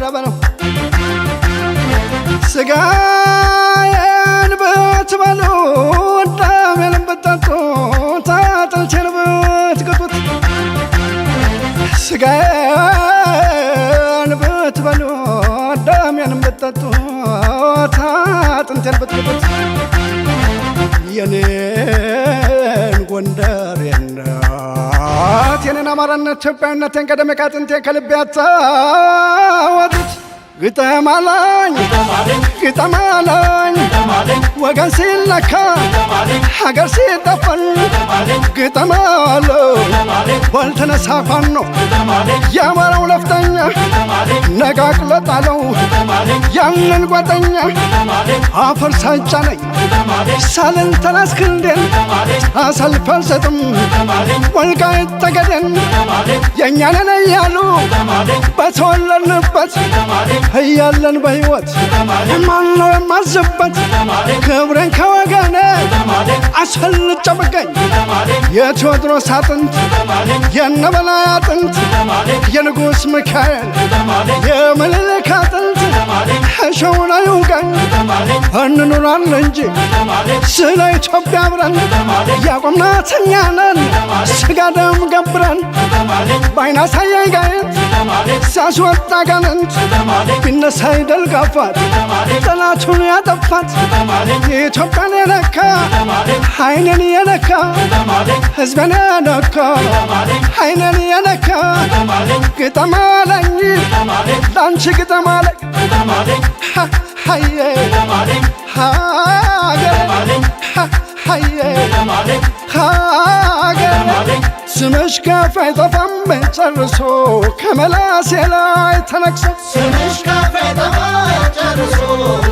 ረበለው ስጋዬን ብትበሉ ደሜን ብትጠጡ አጥንቴን ብትግጡት ስጋዬን ብትበሉ ደሜን ብትጠጡ አጥንቴን ብትግጡት የኔን ጎንደሬነት የኔን አማራነት ኢትዮጵያዊነቴን ቀደም ከአጥንቴ ከልቤ አታወጡት ግጠም አለኝ ወገን ሲለካ ሀገር ሲጠፈን ግጠም አለኝ ባልተነሳ ፋኖ የአማራው ነፍጠኛ ነቃቅሎ ጣለው ያንን ጓደኛ አፈር ሳይጫነኝ ሳልንተራስ ክንዴን አሳልፌ አልሰጥም ወልቃይት ጠገዴን የእኛ ነን እያሉ በተወለድንበት እያለን በሕይወት ማነው የማዝበት ክብሬን ከወገኔ አስፈልጬ ብገኝ የቴዎድሮስ አጥንት የነበላይ አጥንት የንጉሥ ሚካኤል የምኒልክ አጥንት እሾውን አይውጋኝ እንኑራለን እንጂ ስለ ኢትዮጵያ አብረን ያቆምናት እኛ ነን ስጋ ደም ገብረን በዓይን አሳየኝ ጋየት ሲያስወጣ ጋንንት ቢነሳ ይደል ጋፋት ጠላቱን ያጠፋት የኢትዮጵያን የነካ ዓይኔን የነካ ሕዝቤን የነካ ዓይኔን የነካ ግጠም አለኝ ላንቺ ግጠም አለኝ ሃዬ ሀገር ስምሽ ከፍ አይጠፋም ጨርሶ ከመላሴ ላይ ተነቅሶ ስምሽ ከፍ አይጠፋም ጨርሶ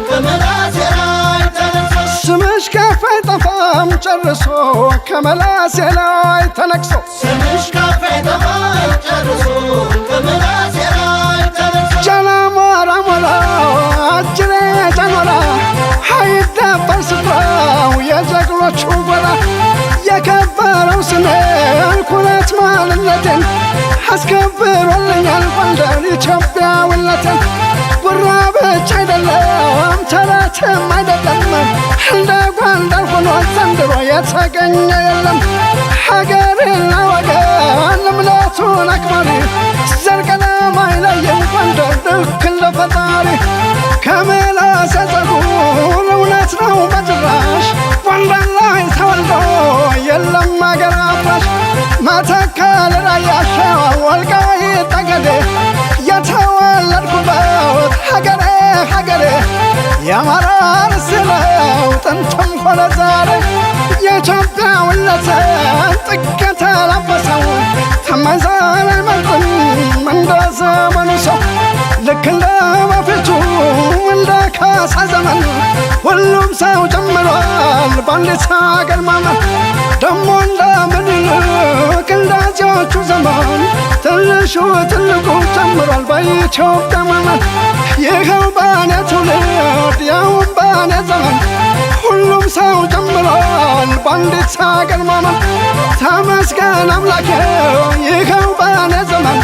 ከመላሴ ላይ ተነቅሶ ስምሽ ከፍ አይጠፋም ጨርሶ ከመላሴ ላይ ተነቅሶ ስምሽ ከፍ አይጠፋም ጨርሶ ከመላሴ ላይ ተነቅሶ ጃናሞራ ሞራ አጅሬ ጃኖራ አይደፈር ስፍራው የጀግኖቹ ጎራ የከበረው ስሜን ኩነት ማንነቴን አስከብሮልኛል ጎንደር ኢትዮጵያዊነቴን ጉራ ብቻ አይደለም ተረትም አይደለም እንደ ጎንደር ሆኖ ዘንድሮ የተገኘ የለም ሀገርና ወገን እምነቱን አክባሪ ዘር ቀለም አይለይም ጎንደር ልክ እንደ ፈጣሪ ከምላሴ ፀጉር እውነት ነው በጭራሽ ጎንደር ላይ ተወልዶ የለም አገር አፍራሽ መተከል ራያ ሸዋ ወልቃይት ጠገዴ የተወለድኩበት ሀገሬ የአማራ ርዕስ ነው ጥንትም ሆነ ዛሬ የኢትዮጵያዊነትን ጥግ የተላበሰው ታማኝ ዘር አይመርጥም እንደ ዘመኑ ሰው ልክ እንደ በፊቱ እንደ ካሳ ዘመን ሁሉም ሰው ጀምሯል በአንዲት ሀገር ማመን ደሞ እንደ ምኒልክ እንዳዚዎቹ ዘመን ትንሹ ትልቁ ጀምሯል በኢትዮጵያ ማመን ይኸው በእኔ ትውልድ ያውም በእኔ ዘመን ሁሉም ሰው ጀምሯል በአንዲት ሀገር ማመን ተመስገን አምላኬ ይኸው በእኔ ዘመን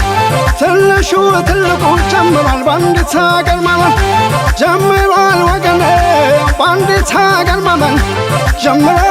ትንሹ ትልቁ ጀምሯል በአንዲት ሀገር ማመን ጀምሯል ወገኔ በአንዲት ሀገር ማመን ጀምሯል